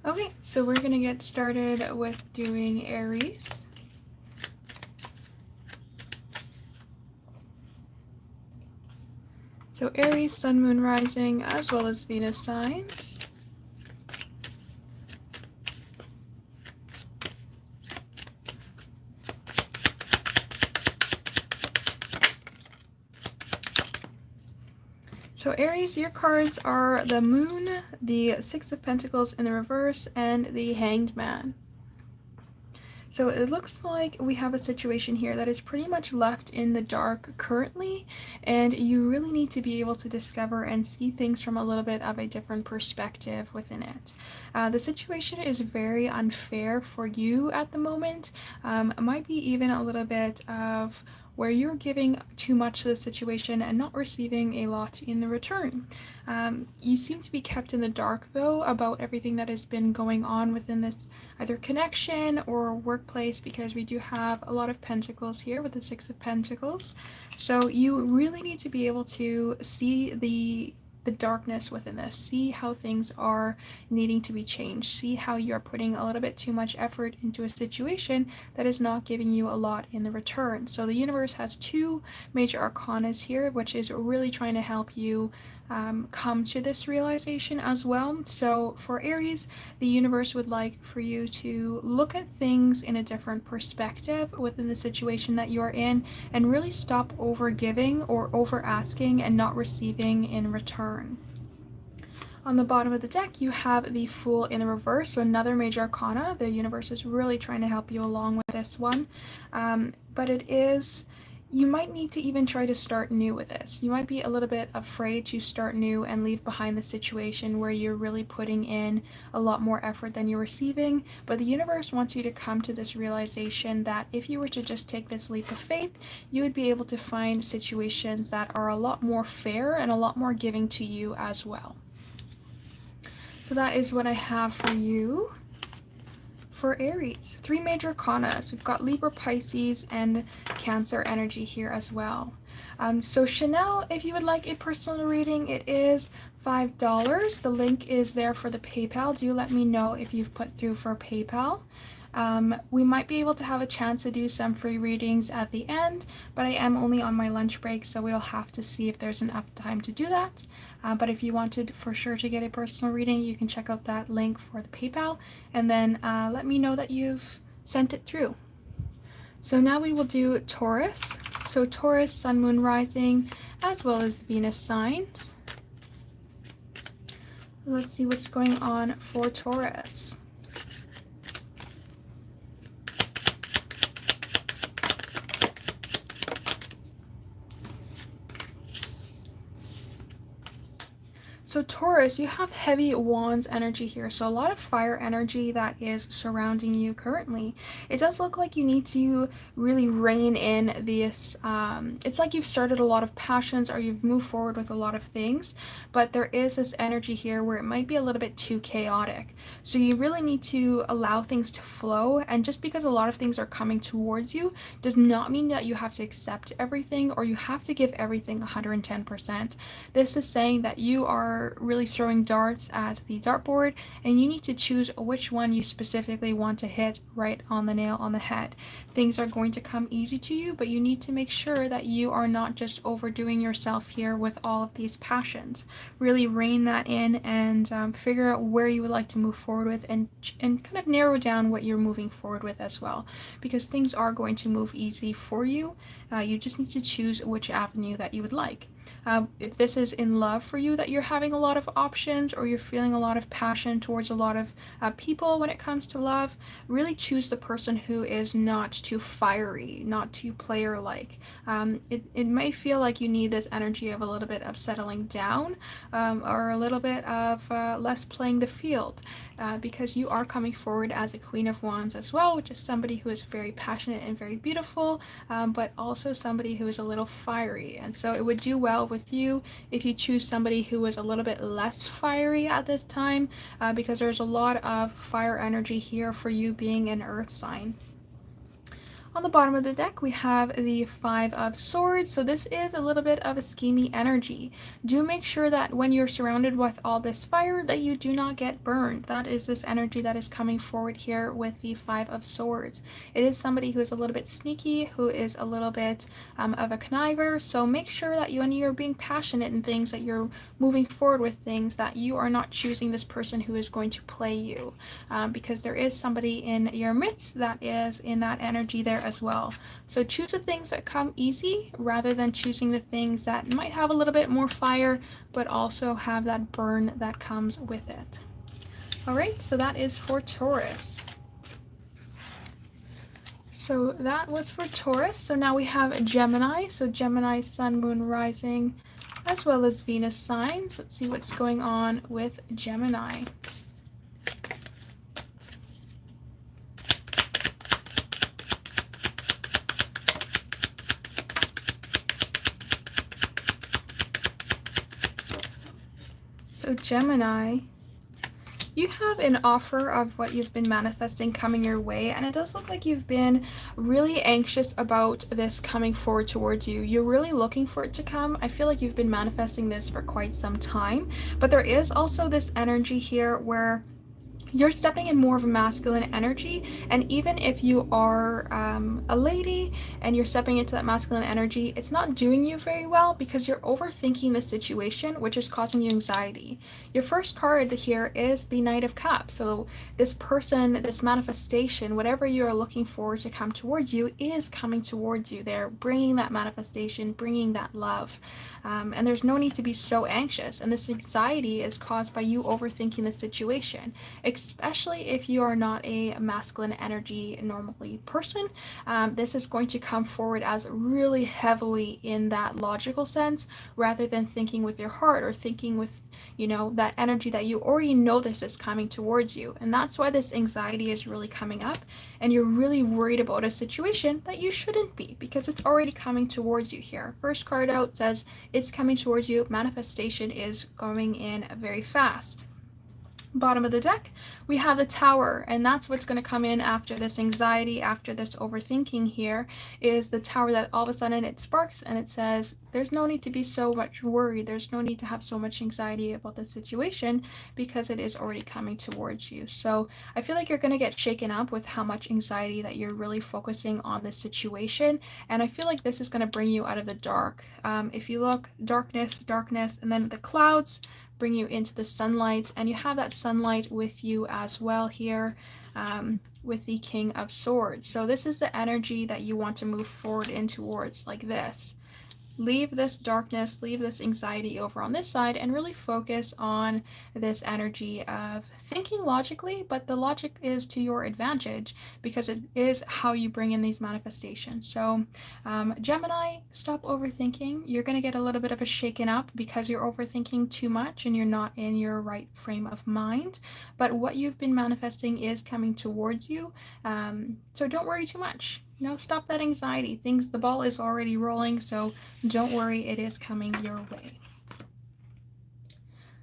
Okay, so we're gonna get started with doing Aries. So Aries, Sun, Moon, Rising, as well as Venus signs. So Aries, your cards are the Moon, the Six of Pentacles in the reverse, and the Hanged Man. So it looks like we have a situation here that is pretty much left in the dark currently, and you really need to be able to discover and see things from a little bit of a different perspective within it. The situation is very unfair for you at the moment. It might be even a little bit of where you're giving too much to the situation and not receiving a lot in the return. You seem to be kept in the dark, though, about everything that has been going on within this either connection or workplace, because we do have a lot of pentacles here with the Six of Pentacles. So you really need to be able to see the darkness within this, see how things are needing to be changed, see how you're putting a little bit too much effort into a situation that is not giving you a lot in the return. So the universe has two major arcanas here, which is really trying to help you come to this realization as well. So for Aries, the universe would like for you to look at things in a different perspective within the situation that you're in and really stop over giving or over asking and not receiving in return. On the bottom of the deck, you have the Fool in the reverse, so another major arcana. The universe is really trying to help you along with this one, but it is, you might need to even try to start new with this. You might be a little bit afraid to start new and leave behind the situation where you're really putting in a lot more effort than you're receiving, but the universe wants you to come to this realization that if you were to just take this leap of faith, you would be able to find situations that are a lot more fair and a lot more giving to you as well. So that is what I have for you for Aries. Three major arcanas. We've got Libra, Pisces, and Cancer energy here as well. So Chanel, if you would like a personal reading, it is $5. The link is there for the PayPal. Do let me know if you've put through for PayPal. We might be able to have a chance to do some free readings at the end, but I am only on my lunch break, so we'll have to see if there's enough time to do that. But if you wanted for sure to get a personal reading, you can check out that link for the PayPal, and then let me know that you've sent it through. So now we will do Taurus. So Taurus, Sun, Moon, Rising, as well as Venus signs. Let's see what's going on for Taurus. So Taurus, you have heavy wands energy here, so a lot of fire energy that is surrounding you currently. It does look like you need to really rein in this, it's like you've started a lot of passions or you've moved forward with a lot of things, but there is this energy here where it might be a little bit too chaotic. So you really need to allow things to flow, and just because a lot of things are coming towards you does not mean that you have to accept everything or you have to give everything 110%. This is saying that you are really throwing darts at the dartboard and you need to choose which one you specifically want to hit right on the nail on the head. Things are going to come easy to you, but you need to make sure that you are not just overdoing yourself here with all of these passions. Really rein that in and figure out where you would like to move forward with, and kind of narrow down what you're moving forward with as well, because things are going to move easy for you. You just need to choose which avenue that you would like. If this is in love for you, that you're having a lot of options or you're feeling a lot of passion towards a lot of people when it comes to love, really choose the person who is not too fiery, not too player-like. It may feel like you need this energy of a little bit of settling down, or a little bit of less playing the field, because you are coming forward as a Queen of Wands as well, which is somebody who is very passionate and very beautiful, but also somebody who is a little fiery. And so it would do well with you if you choose somebody who is a little bit less fiery at this time, because there's a lot of fire energy here for you being an earth sign. On the bottom of the deck, we have the Five of Swords. So this is a little bit of a schemy energy. Do make sure that when you're surrounded with all this fire that you do not get burned. That is this energy that is coming forward here with the Five of Swords. It is somebody who is a little bit sneaky, who is a little bit of a conniver. So make sure that when you're being passionate in things, that you're moving forward with things, that you are not choosing this person who is going to play you. Because there is somebody in your midst that is in that energy there as well. So choose the things that come easy rather than choosing the things that might have a little bit more fire but also have that burn that comes with it. All right, so that is for Taurus. So that was for Taurus. So now we have Gemini. So Gemini, Sun, Moon, Rising, as well as Venus signs. Let's see what's going on with Gemini. So Gemini, you have an offer of what you've been manifesting coming your way, and it does look like you've been really anxious about this coming forward towards you. You're really looking for it to come. I feel like you've been manifesting this for quite some time, but there is also this energy here where you're stepping in more of a masculine energy, and even if you are a lady and you're stepping into that masculine energy, it's not doing you very well because you're overthinking the situation, which is causing you anxiety. Your first card here is the Knight of Cups. So this person, this manifestation, whatever you are looking for to come towards you is coming towards you. They're bringing that manifestation, bringing that love. And there's no need to be so anxious. And this anxiety is caused by you overthinking the situation, especially if you are not a masculine energy normally person. This is going to come forward as really heavily in that logical sense rather than thinking with your heart or thinking with, you know, that energy that you already know this is coming towards you. And that's why this anxiety is really coming up, and you're really worried about a situation that you shouldn't be because it's already coming towards you here. First card out says it's coming towards you. Manifestation is going in very fast. Bottom of the deck, we have the Tower, and that's what's going to come in after this anxiety, after this overthinking here, is the Tower that all of a sudden it sparks and it says there's no need to be so much worried, there's no need to have so much anxiety about the situation because it is already coming towards you. So I feel like you're going to get shaken up with how much anxiety that you're really focusing on this situation, and I feel like this is going to bring you out of the dark. If you look, darkness, and then the clouds bring you into the sunlight, and you have that sunlight with you as well here with the King of Swords. So this is the energy that you want to move forward in towards, like this. Leave this darkness, leave this anxiety over on this side, and really focus on this energy of thinking logically, but the logic is to your advantage because it is how you bring in these manifestations. So Gemini, stop overthinking. You're going to get a little bit of a shaken up because you're overthinking too much and you're not in your right frame of mind, but what you've been manifesting is coming towards you. So don't worry too much. No, stop that anxiety. The ball is already rolling, so don't worry, it is coming your way.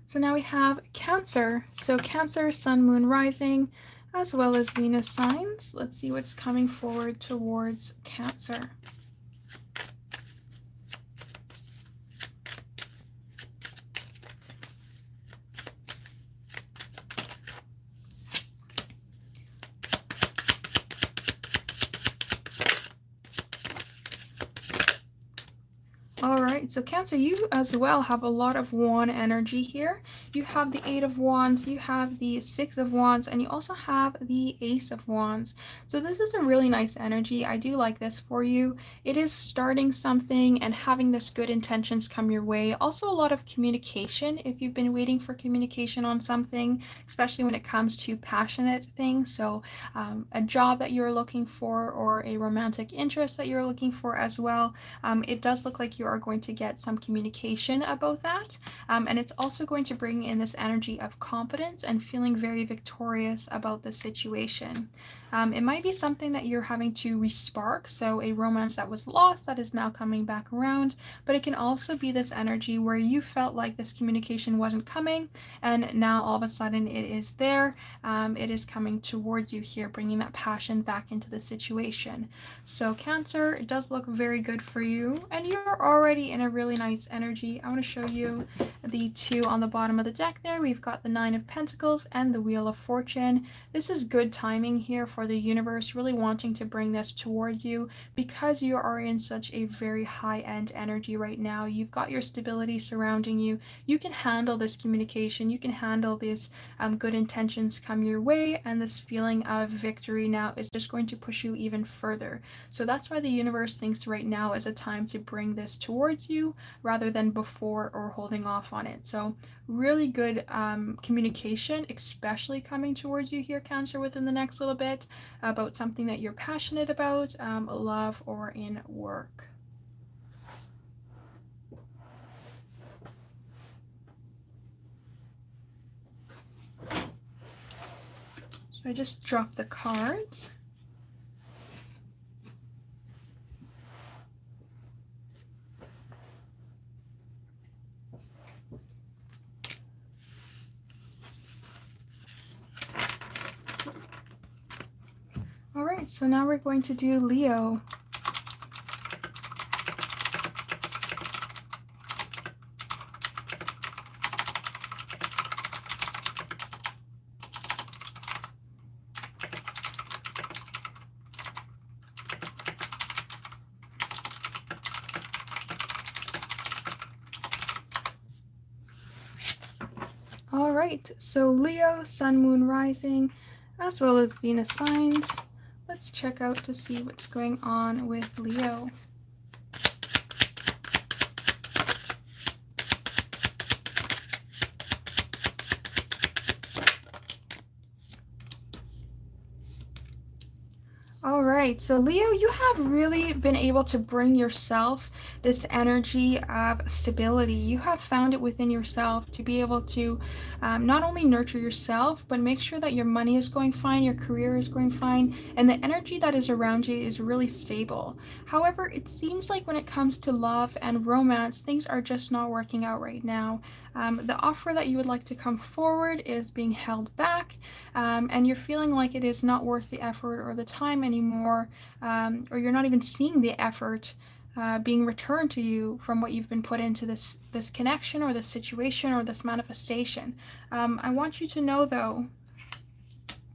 So now we have Cancer. So Cancer, Sun, Moon, Rising, as well as Venus signs. Let's see what's coming forward towards Cancer. Alright, so Cancer, you as well have a lot of wand energy here. You have the 8 of Wands, you have the 6 of Wands, and you also have the Ace of Wands. So this is a really nice energy. I do like this for you. It is starting something and having this good intentions come your way. Also a lot of communication if you've been waiting for communication on something, especially when it comes to passionate things. So a job that you're looking for or a romantic interest that you're looking for as well. It does look like you are going to get some communication about that, and it's also going to bring in this energy of confidence and feeling very victorious about the situation. It might be something that you're having to respark, so a romance that was lost that is now coming back around, but it can also be this energy where you felt like this communication wasn't coming, and now all of a sudden it is there. It is coming towards you here, bringing that passion back into the situation. So Cancer, it does look very good for you, and you're already in a really nice energy. I want to show you the two on the bottom of the deck there. We've got the Nine of Pentacles and the Wheel of Fortune. This is good timing here for the universe really wanting to bring this towards you because you are in such a very high-end energy right now. You've got your stability surrounding you. You can handle this communication. You can handle these good intentions come your way, and this feeling of victory now is just going to push you even further. So that's why the universe thinks right now is a time to bring this towards you rather than before or holding off on it. So really good communication, especially coming towards you here, Cancer, within the next little bit about something that you're passionate about, love or in work. So I just dropped the cards. Alright, so now we're going to do Leo. Alright, so Leo, Sun, Moon, Rising, as well as Venus signs. Let's check out to see what's going on with Leo. All right, so Leo, you have really been able to bring yourself this energy of stability. You have found it within yourself to be able to not only nurture yourself, but make sure that your money is going fine, your career is going fine, and the energy that is around you is really stable. However, it seems like when it comes to love and romance, things are just not working out right now. The offer that you would like to come forward is being held back, and you're feeling like it is not worth the effort or the time anymore, or you're not even seeing the effort being returned to you from what you've been put into this connection or this situation or this manifestation. I want you to know, though,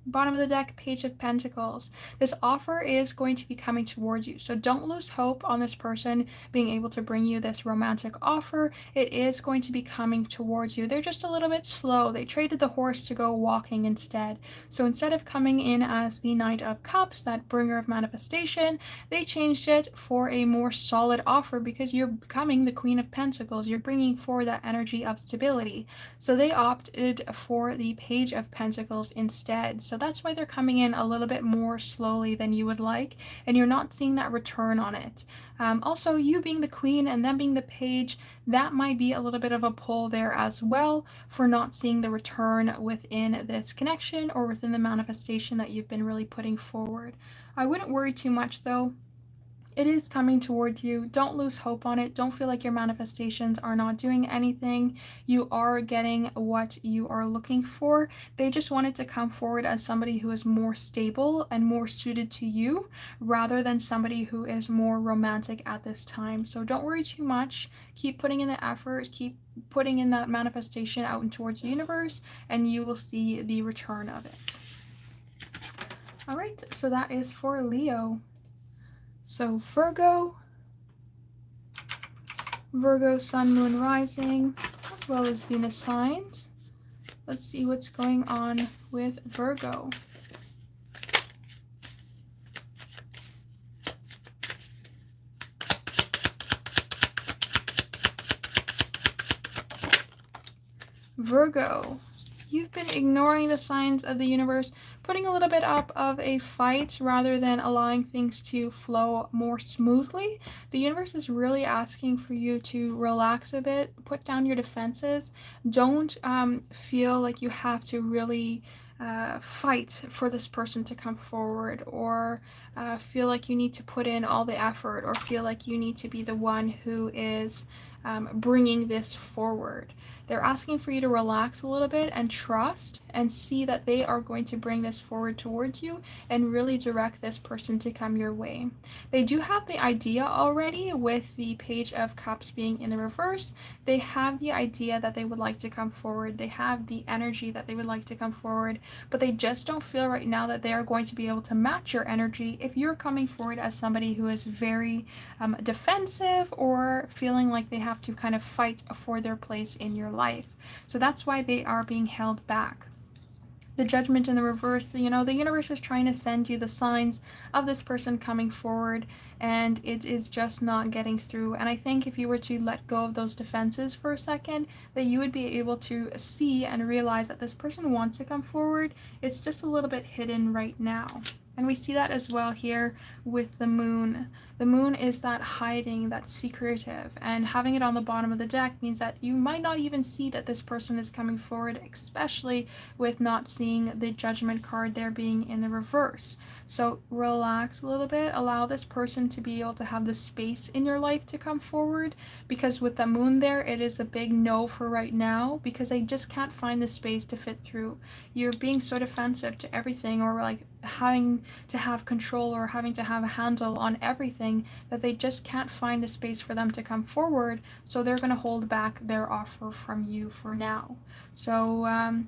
bottom of the deck, Page of Pentacles. This offer is going to be coming towards you. So don't lose hope on this person being able to bring you this romantic offer. It is going to be coming towards you. They're just a little bit slow. They traded the horse to go walking instead. So instead of coming in as the Knight of Cups, that bringer of manifestation, they changed it for a more solid offer because you're becoming the Queen of Pentacles. You're bringing forward that energy of stability. So they opted for the Page of Pentacles instead. So that's why they're coming in a little bit more slowly than you would like, and you're not seeing that return on it. Also, you being the queen and them being the page, that might be a little bit of a pull there as well for not seeing the return within this connection or within the manifestation that you've been really putting forward. I wouldn't worry too much, though. It is coming towards you. Don't lose hope on it. Don't feel like your manifestations are not doing anything. You are getting what you are looking for. They just wanted to come forward as somebody who is more stable and more suited to you rather than somebody who is more romantic at this time. So don't worry too much. Keep putting in the effort. Keep putting in that manifestation out and towards the universe, and you will see the return of it. All right, so that is for Leo. So Virgo, Sun, Moon, Rising, as well as Venus signs. Let's see what's going on with Virgo. Virgo, you've been ignoring the signs of the universe, putting a little bit up of a fight rather than allowing things to flow more smoothly. The universe is really asking for you to relax a bit, put down your defenses. Don't feel like you have to really fight for this person to come forward, or feel like you need to put in all the effort, or feel like you need to be the one who is bringing this forward. They're asking for you to relax a little bit and trust and see that they are going to bring this forward towards you and really direct this person to come your way. They do have the idea already with the Page of Cups being in the reverse. They have the idea that they would like to come forward. They have the energy that they would like to come forward, but they just don't feel right now that they are going to be able to match your energy if you're coming forward as somebody who is very defensive, or feeling like they have to kind of fight for their place in your life. So that's why they are being held back. The Judgment in the reverse, the universe is trying to send you the signs of this person coming forward, and it is just not getting through. And I think if you were to let go of those defenses for a second, that you would be able to see and realize that this person wants to come forward. It's just a little bit hidden right now. And we see that as well here with the moon. The moon is that hiding, that secretive, and having it on the bottom of the deck means that you might not even see that this person is coming forward, especially with not seeing the Judgment card there being in the reverse. So relax a little bit, allow this person to be able to have the space in your life to come forward, because with the moon there, it is a big no for right now, because they just can't find the space to fit through. You're being so defensive to everything, or like having to have control or having to have a handle on everything, that they just can't find the space for them to come forward, so they're going to hold back their offer from you for now. So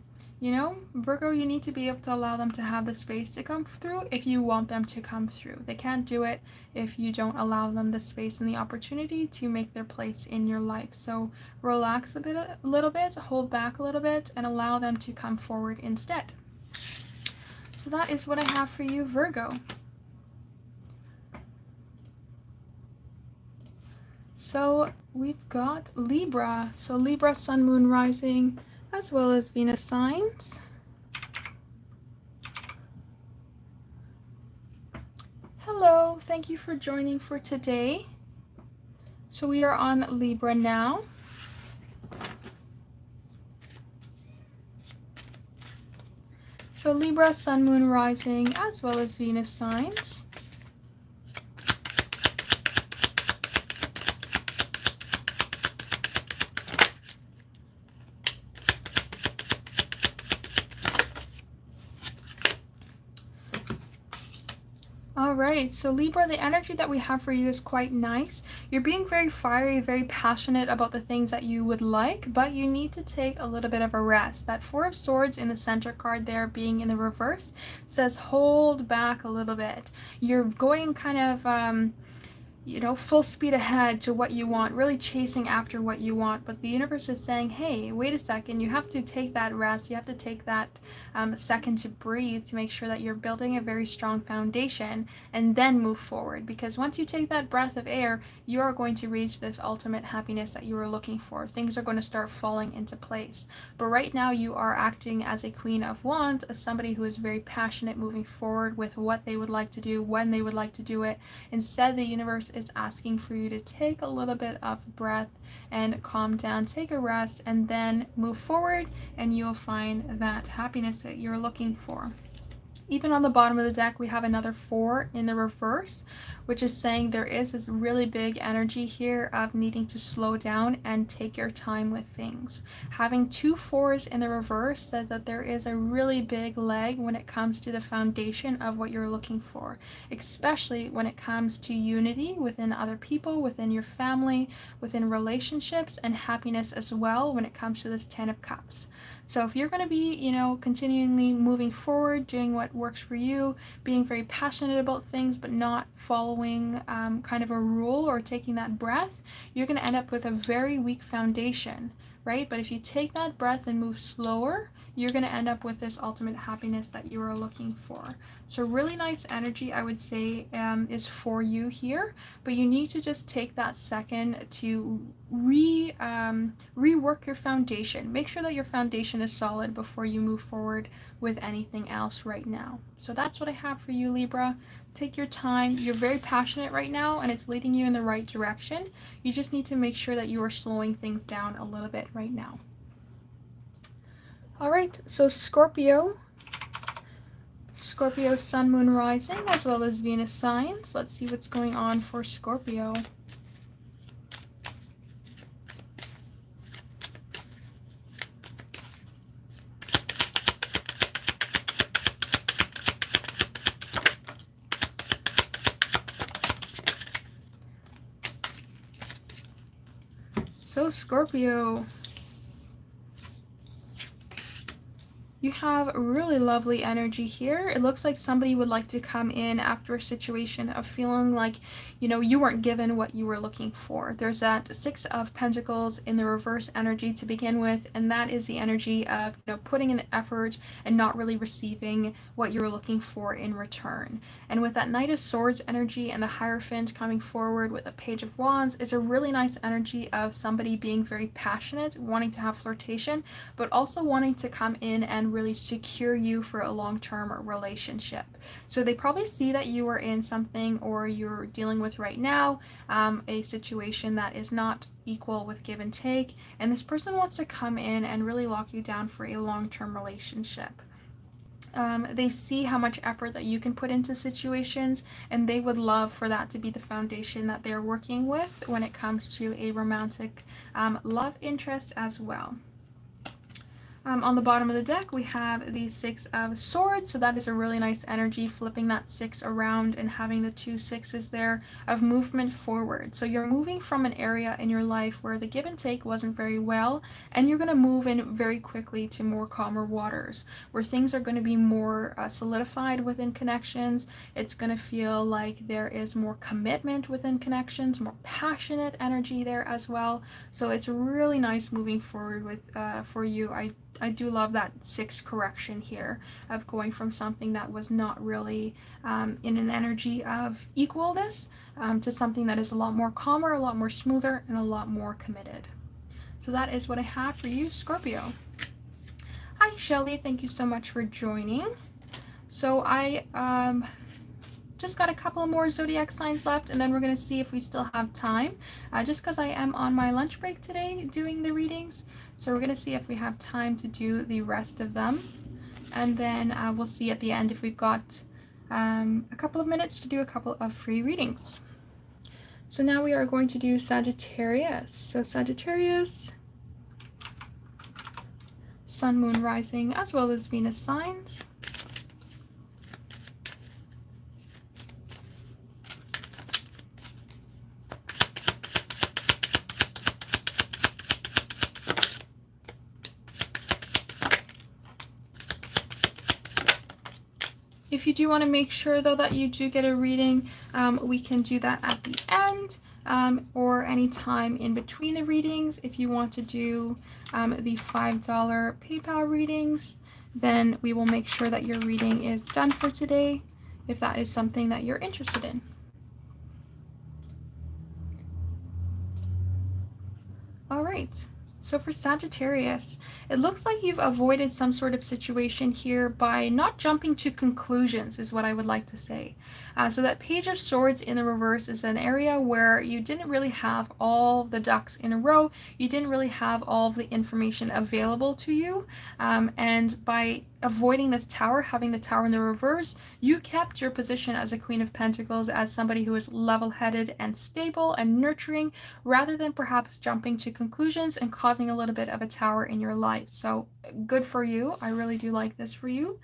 Virgo, you need to be able to allow them to have the space to come through if you want them to come through. They can't do it if you don't allow them the space and the opportunity to make their place in your life. So relax a little bit, hold back a little bit, and allow them to come forward instead. So that is what I have for you, Virgo. So we've got Libra. So Libra, Sun, Moon, Rising, as well as Venus signs. Hello, thank you for joining for today. So we are on Libra now. So Libra, Sun, Moon, Rising, as well as Venus signs. Alright, so Libra, the energy that we have for you is quite nice. You're being very fiery, very passionate about the things that you would like, but you need to take a little bit of a rest. That Four of Swords in the center card there being in the reverse says hold back a little bit. You're going kind of full speed ahead to what you want, really chasing after what you want, but the universe is saying, hey, wait a second, you have to take that rest, you have to take that second to breathe, to make sure that you're building a very strong foundation, and then move forward, because once you take that breath of air, you are going to reach this ultimate happiness that you were looking for. Things are going to start falling into place. But right now you are acting as a Queen of Wands, as somebody who is very passionate moving forward with what they would like to do, when they would like to do it. Instead, the universe is asking for you to take a little bit of breath and calm down, take a rest, and then move forward, and you'll find that happiness that you're looking for. Even on the bottom of the deck, we have another 4 in the reverse, which is saying there is this really big energy here of needing to slow down and take your time with things. Having 2 4s in the reverse says that there is a really big leg when it comes to the foundation of what you're looking for, especially when it comes to unity within other people, within your family, within relationships, and happiness as well when it comes to this 10 of Cups. So if you're going to be, continually moving forward, doing what works for you, being very passionate about things, but not following kind of a rule or taking that breath, you're going to end up with a very weak foundation, right? But if you take that breath and move slower, you're going to end up with this ultimate happiness that you are looking for. So really nice energy, I would say, is for you here, but you need to just take that second to rework your foundation. Make sure that your foundation is solid before you move forward with anything else right now. So that's what I have for you, Libra. Take your time. You're very passionate right now, and it's leading you in the right direction. You just need to make sure that you are slowing things down a little bit right now. All right, so Scorpio, Scorpio Sun, Moon, Rising, as well as Venus signs. Let's see what's going on for Scorpio. So Scorpio, you have really lovely energy here. It looks like somebody would like to come in after a situation of feeling like, you know, you weren't given what you were looking for. There's that Six of Pentacles in the reverse energy to begin with, and that is the energy of, you know, putting in the effort and not really receiving what you were looking for in return. And with that Knight of Swords energy and the Hierophant coming forward with a Page of Wands, it's a really nice energy of somebody being very passionate, wanting to have flirtation, but also wanting to come in and really secure you for a long-term relationship. So they probably see that you are in something, or you're dealing with right now a situation that is not equal with give and take, and this person wants to come in and really lock you down for a long-term relationship. They see how much effort that you can put into situations, and they would love for that to be the foundation that they're working with when it comes to a romantic love interest as well. On the bottom of the deck, we have the Six of Swords, so that is a really nice energy, flipping that 6 around and having the 2 6s there of movement forward. So you're moving from an area in your life where the give and take wasn't very well, and you're going to move in very quickly to more calmer waters, where things are going to be more solidified within connections. It's going to feel like there is more commitment within connections, more passionate energy there as well. So it's really nice moving forward with for you. I do love that 6 correction here of going from something that was not really in an energy of equalness to something that is a lot more calmer, a lot more smoother, and a lot more committed. So that is what I have for you, Scorpio. Hi, Shelly. Thank you so much for joining. So I just got a couple more zodiac signs left, and then we're going to see if we still have time, just because I am on my lunch break today doing the readings. So we're going to see if we have time to do the rest of them, and then we'll see at the end if we've got a couple of minutes to do a couple of free readings. So now we are going to do Sagittarius. So Sagittarius, Sun, Moon, Rising, as well as Venus signs. If you do want to make sure, though, that you do get a reading, we can do that at the end or any time in between the readings. If you want to do the $5 PayPal readings, then we will make sure that your reading is done for today, if that is something that you're interested in. All right. So for Sagittarius, it looks like you've avoided some sort of situation here by not jumping to conclusions, is what I would like to say. So that Page of Swords in the reverse is an area where you didn't really have all the ducks in a row. You didn't really have all of the information available to you. And by avoiding this tower, having the tower in the reverse, you kept your position as a Queen of Pentacles as somebody who is level-headed and stable and nurturing, rather than perhaps jumping to conclusions and causing a little bit of a tower in your life. So good for you. I really do like this for you.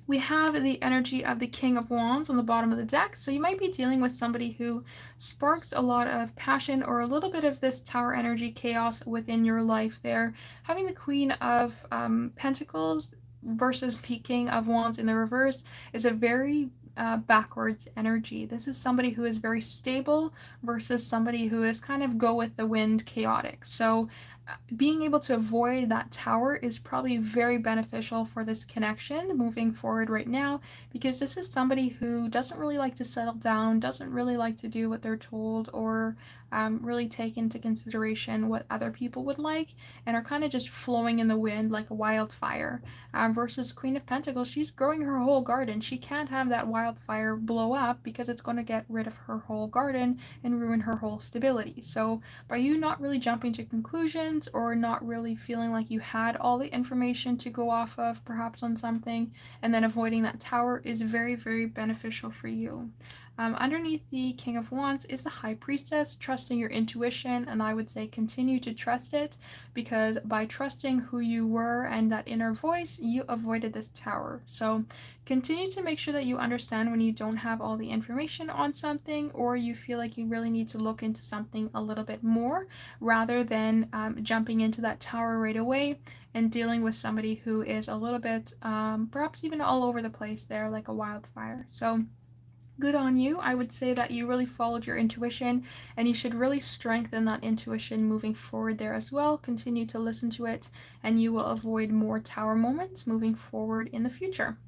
We have the energy of the King of Wands on the bottom of the deck. So you might be dealing with somebody who sparks a lot of passion or a little bit of this tower energy chaos within your life there. Having the Queen of Pentacles versus the King of Wands in the reverse is a very backwards energy. This is somebody who is very stable versus somebody who is kind of go with the wind chaotic. So being able to avoid that tower is probably very beneficial for this connection moving forward right now, because this is somebody who doesn't really like to settle down, doesn't really like to do what they're told, or really take into consideration what other people would like, and are kind of just flowing in the wind like a wildfire. Versus Queen of Pentacles, she's growing her whole garden. She can't have that wildfire blow up, because it's going to get rid of her whole garden and ruin her whole stability. So by you not really jumping to conclusions, questions or not really feeling like you had all the information to go off of perhaps on something, and then avoiding that Tower is very, very beneficial for you. Underneath the King of Wands is the High Priestess, trusting your intuition, and I would say continue to trust it, because by trusting who you were and that inner voice, you avoided this Tower. So continue to make sure that you understand when you don't have all the information on something, or you feel like you really need to look into something a little bit more, rather than jumping into that Tower right away and dealing with somebody who is a little bit perhaps even all over the place there, like a wildfire. So good on you. I would say that you really followed your intuition, and you should really strengthen that intuition moving forward there as well. Continue to listen to it, and you will avoid more Tower moments moving forward in the future.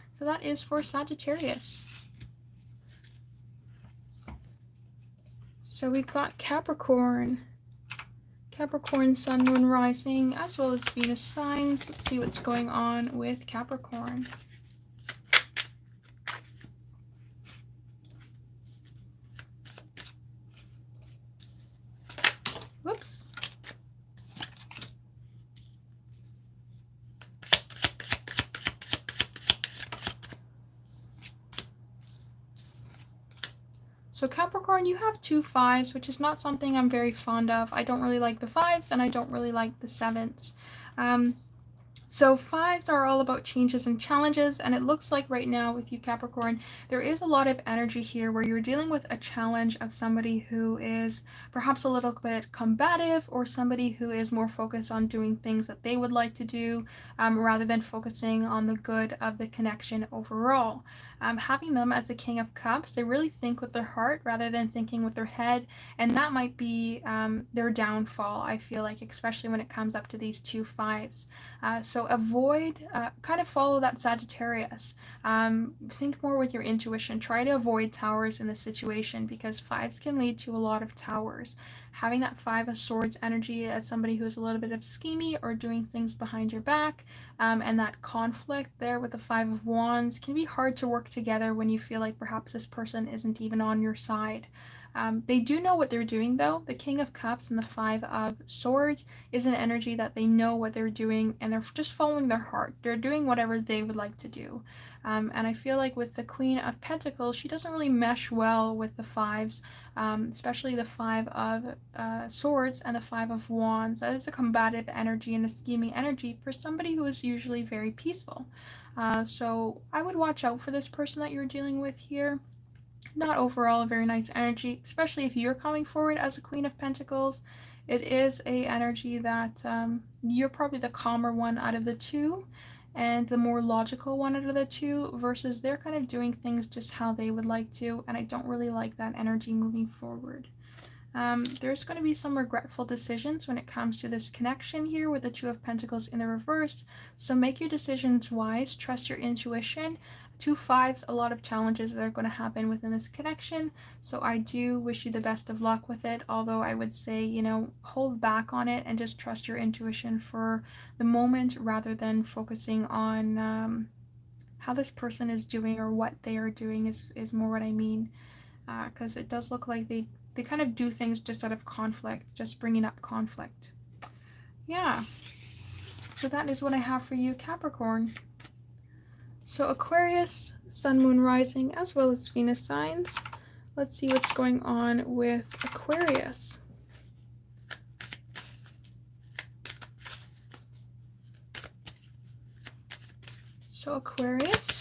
So that is for Sagittarius. So we've got Capricorn. Capricorn, Sun, Moon, Rising, as well as Venus signs. Let's see what's going on with Capricorn. Whoops. So Capricorn, you have 2 5s, which is not something I'm very fond of. I don't really like the 5s, and I don't really like the 7s. So 5s are all about changes and challenges, and it looks like right now with you, Capricorn, there is a lot of energy here where you're dealing with a challenge of somebody who is perhaps a little bit combative, or somebody who is more focused on doing things that they would like to do, rather than focusing on the good of the connection overall. Having them as a King of Cups, they really think with their heart rather than thinking with their head, and that might be their downfall, I feel like, especially when it comes up to these 2 5s. So avoid, kind of follow that Sagittarius. Think more with your intuition. Try to avoid Towers in this situation, because 5s can lead to a lot of Towers. Having that 5 of Swords energy as somebody who's a little bit of schemy or doing things behind your back, and that conflict there with the 5 of Wands can be hard to work together when you feel like perhaps this person isn't even on your side. They do know what they're doing, though. The King of Cups and the 5 of Swords is an energy that they know what they're doing, and they're just following their heart. They're doing whatever they would like to do. And I feel like with the Queen of Pentacles, she doesn't really mesh well with the 5s, especially the 5 of Swords and the 5 of Wands. That is a combative energy and a scheming energy for somebody who is usually very peaceful. So I would watch out for this person that you're dealing with here. Not overall a very nice energy, especially if you're coming forward as a Queen of Pentacles. It is a energy that you're probably the calmer one out of the 2, and the more logical one out of the 2, versus they're kind of doing things just how they would like to, and I don't really like that energy moving forward. There's going to be some regretful decisions when it comes to this connection here with the 2 of Pentacles in the reverse, so make your decisions wise, trust your intuition. 2 5s, a lot of challenges that are going to happen within this connection, so I do wish you the best of luck with it, although I would say, you know, hold back on it and just trust your intuition for the moment, rather than focusing on how this person is doing or what they are doing is more what I mean, because it does look like they kind of do things just out of conflict, just bringing up conflict. Yeah, so that is what I have for you, Capricorn. So Aquarius, Sun, Moon, Rising, as well as Venus signs. Let's see what's going on with Aquarius. So Aquarius.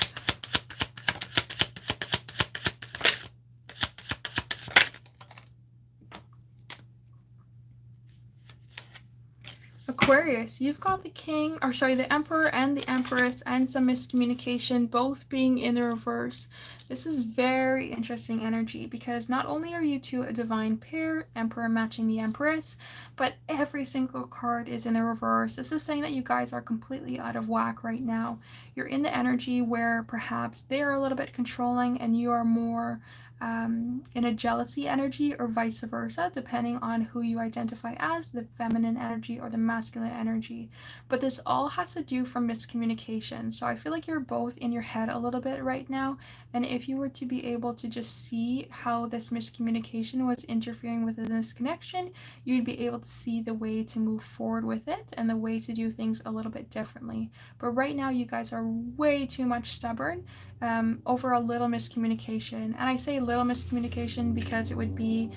Aquarius, you've got the the Emperor and the Empress, and some miscommunication, both being in the reverse. This is very interesting energy, because not only are you two a divine pair, Emperor matching the Empress, but every single card is in the reverse. This is saying that you guys are completely out of whack right now. You're in the energy where perhaps they are a little bit controlling and you are more in a jealousy energy or vice versa, depending on who you identify as, the feminine energy or the masculine energy. But this all has to do from miscommunication. So I feel like you're both in your head a little bit right now. And if you were to be able to just see how this miscommunication was interfering with this connection, you'd be able to see the way to move forward with it and the way to do things a little bit differently. But right now, you guys are way too much stubborn over a little miscommunication. And I say little miscommunication because it would be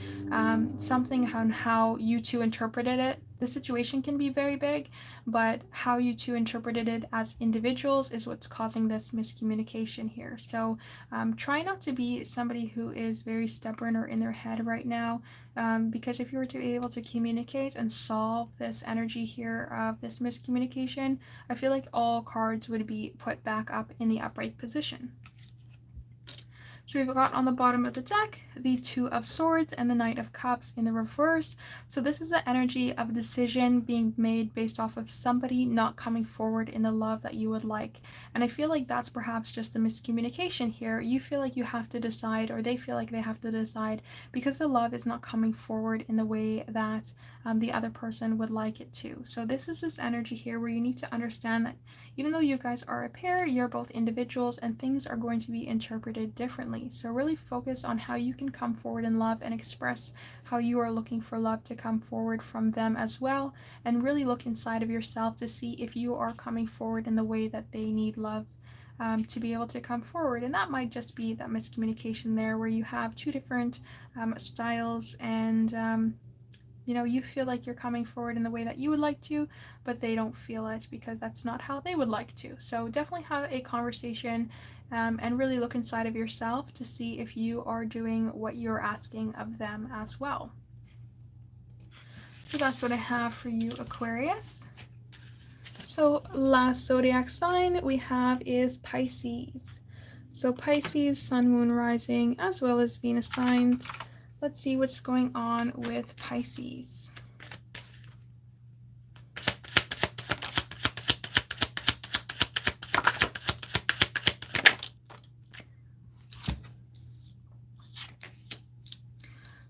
something on how you two interpreted it. The situation can be very big, but how you two interpreted it as individuals is what's causing this miscommunication here. So try not to be somebody who is very stubborn or in their head right now, because if you were to be able to communicate and solve this energy here of this miscommunication, I feel like all cards would be put back up in the upright position. So we've got on the bottom of the deck the Two of Swords and the Knight of Cups in the reverse. So this is the energy of a decision being made based off of somebody not coming forward in the love that you would like. And I feel like that's perhaps just a miscommunication here. You feel like you have to decide, or they feel like they have to decide, because the love is not coming forward in the way that the other person would like it to. So this is this energy here where you need to understand that even though you guys are a pair, you're both individuals and things are going to be interpreted differently. So really focus on how you can come forward in love and express how you are looking for love to come forward from them as well. And really look inside of yourself to see if you are coming forward in the way that they need love to be able to come forward. And that might just be that miscommunication there where you have two different styles and you feel like you're coming forward in the way that you would like to, but they don't feel it because that's not how they would like to. So definitely have a conversation and really look inside of yourself to see if you are doing what you're asking of them as well. So that's what I have for you, Aquarius. So last zodiac sign we have is Pisces. So Pisces, Sun, Moon, Rising, as well as Venus signs. Let's see what's going on with Pisces.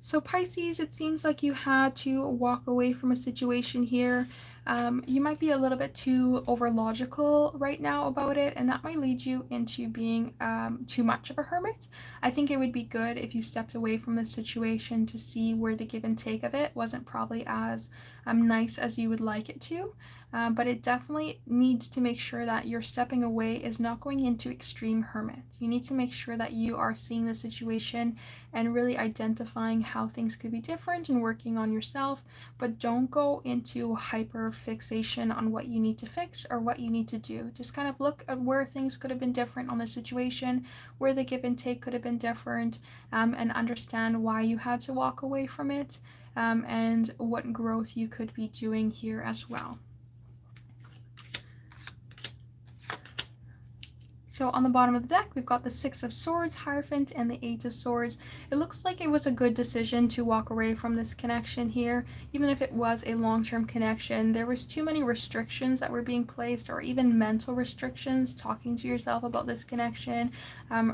So Pisces, it seems like you had to walk away from a situation here. You might be a little bit too over logical right now about it, and that might lead you into being too much of a hermit. I think it would be good if you stepped away from the situation to see where the give and take of it wasn't probably as nice as you would like it to. But it definitely needs to make sure that your stepping away is not going into extreme hermit. You need to make sure that you are seeing the situation and really identifying how things could be different and working on yourself, but don't go into hyper fixation on what you need to fix or what you need to do. Just kind of look at where things could have been different on the situation, where the give and take could have been different, and understand why you had to walk away from it, and what growth you could be doing here as well. So on the bottom of the deck, we've got the Six of Swords, Hierophant, and the Eight of Swords. It looks like it was a good decision to walk away from this connection here. Even if it was a long-term connection, there was too many restrictions that were being placed, or even mental restrictions, talking to yourself about this connection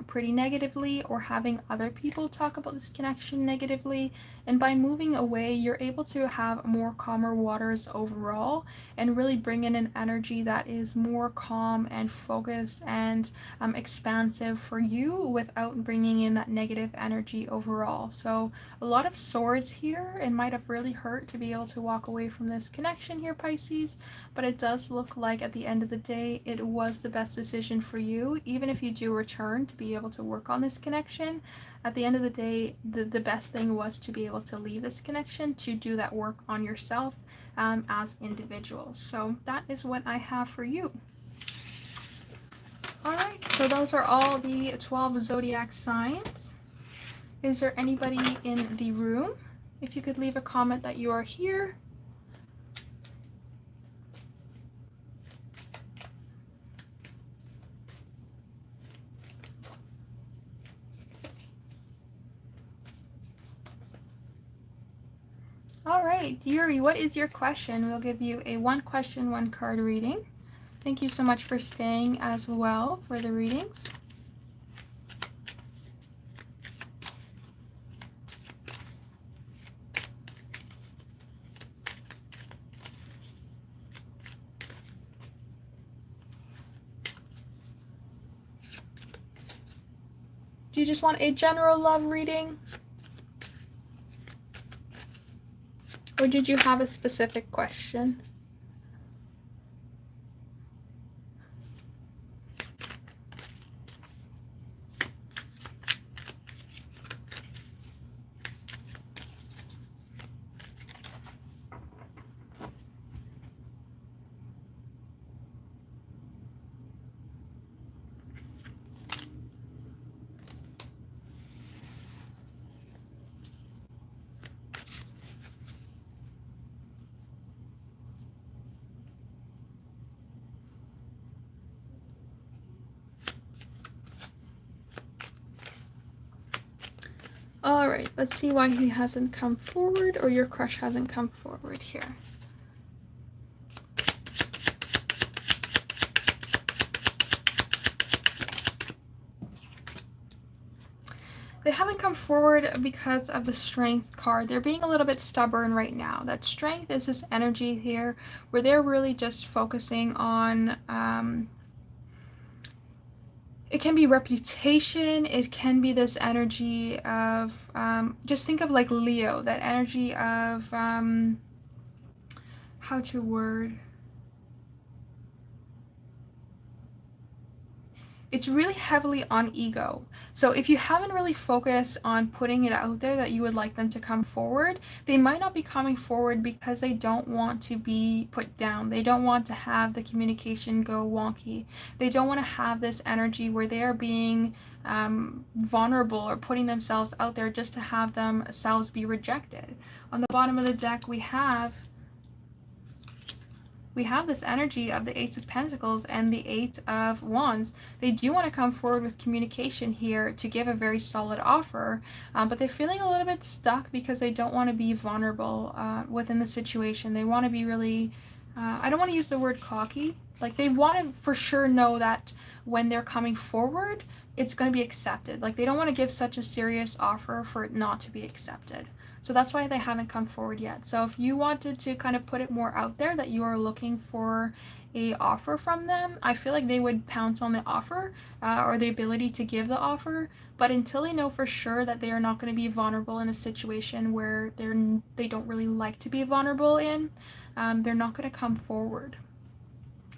pretty negatively, or having other people talk about this connection negatively. And by moving away, you're able to have more calmer waters overall and really bring in an energy that is more calm and focused and expansive for you without bringing in that negative energy overall. So a lot of swords here. It might have really hurt to be able to walk away from this connection here, Pisces, but it does look like at the end of the day it was the best decision for you. Even if you do return to be able to work on this connection, at the end of the day, the best thing was to be able to leave this connection, to do that work on yourself as individuals. So that is what I have for you. Alright, so those are all the 12 zodiac signs. Is there anybody in the room? If you could leave a comment that you are here. Alright, Yuri, what is your question? We'll give you a one question, one card reading. Thank you so much for staying as well for the readings. you just want a general love reading? Or did you have a specific question? Alright, let's see why he hasn't come forward, or your crush hasn't come forward here. They haven't come forward because of the Strength card. They're being a little bit stubborn right now. That Strength is this energy here where they're really just focusing on it can be reputation, it can be this energy of, just think of like Leo, that energy of, how to word, it's really heavily on ego. So if you haven't really focused on putting it out there that you would like them to come forward, they might not be coming forward because they don't want to be put down. They don't want to have the communication go wonky. They don't want to have this energy where they are being vulnerable or putting themselves out there just to have themselves be rejected. On the bottom of the deck, we have this energy of the Ace of Pentacles and the Eight of Wands. They do want to come forward with communication here to give a very solid offer, but they're feeling a little bit stuck because they don't want to be vulnerable within the situation. They want to be really, I don't want to use the word cocky, like they want to for sure know that when they're coming forward, it's going to be accepted. Like they don't want to give such a serious offer for it not to be accepted. So that's why they haven't come forward yet. So if you wanted to kind of put it more out there that you are looking for a offer from them, I feel like they would pounce on the offer or the ability to give the offer. But until they know for sure that they are not going to be vulnerable in a situation where they don't really like to be vulnerable in, they're not going to come forward.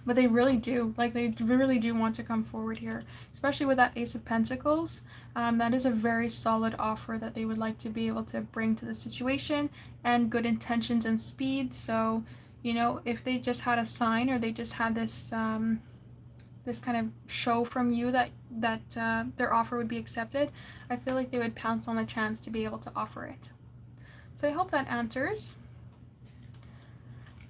But they really do, like they really do want to come forward here, especially with that Ace of Pentacles. That is a very solid offer that they would like to be able to bring to the situation, and good intentions and speed. So, you know, if they just had a sign or they just had this this kind of show from you that their offer would be accepted, I feel like they would pounce on the chance to be able to offer it. So I hope that answers.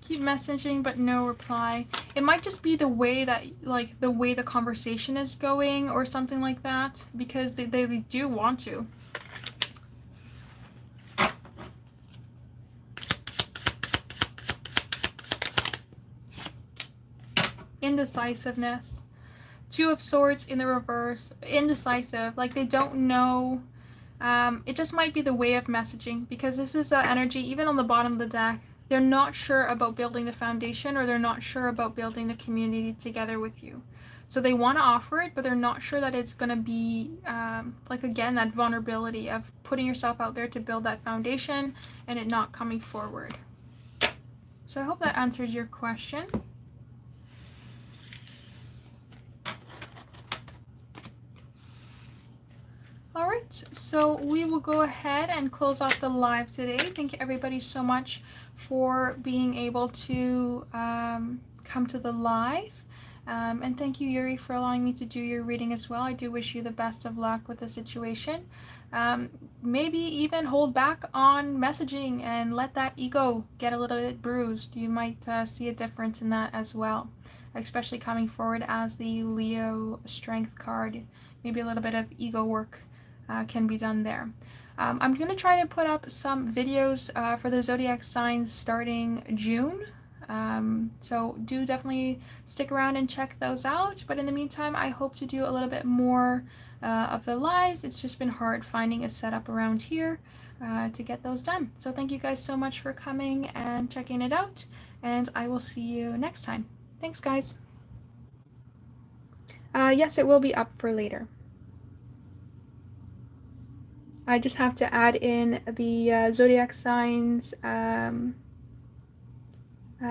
Keep messaging but no reply. It might just be the way that, like, the way the conversation is going or something like that, because they do want to. Indecisiveness. Two of Swords in the reverse. Indecisive. Like they don't know. It just might be the way of messaging, because this is energy, even on the bottom of the deck. They're not sure about building the foundation, or they're not sure about building the community together with you. So they want to offer it, but they're not sure that it's going to be, like, again, that vulnerability of putting yourself out there to build that foundation and it not coming forward. So I hope that answers your question. Alright, so we will go ahead and close off the live today. Thank you everybody so much for being able to come to the live. And thank you, Yuri, for allowing me to do your reading as well. I do wish you the best of luck with the situation. Maybe even hold back on messaging and let that ego get a little bit bruised. You might see a difference in that as well, especially coming forward as the Leo Strength card. Maybe a little bit of ego work can be done there. I'm going to try to put up some videos for the Zodiac signs starting June. So do definitely stick around and check those out. But in the meantime, I hope to do a little bit more of the lives. It's just been hard finding a setup around here to get those done. So thank you guys so much for coming and checking it out. And I will see you next time. Thanks, guys. Yes, it will be up for later. I just have to add in the zodiac signs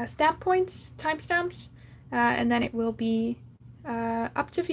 stamp points, timestamps, and then it will be up to view.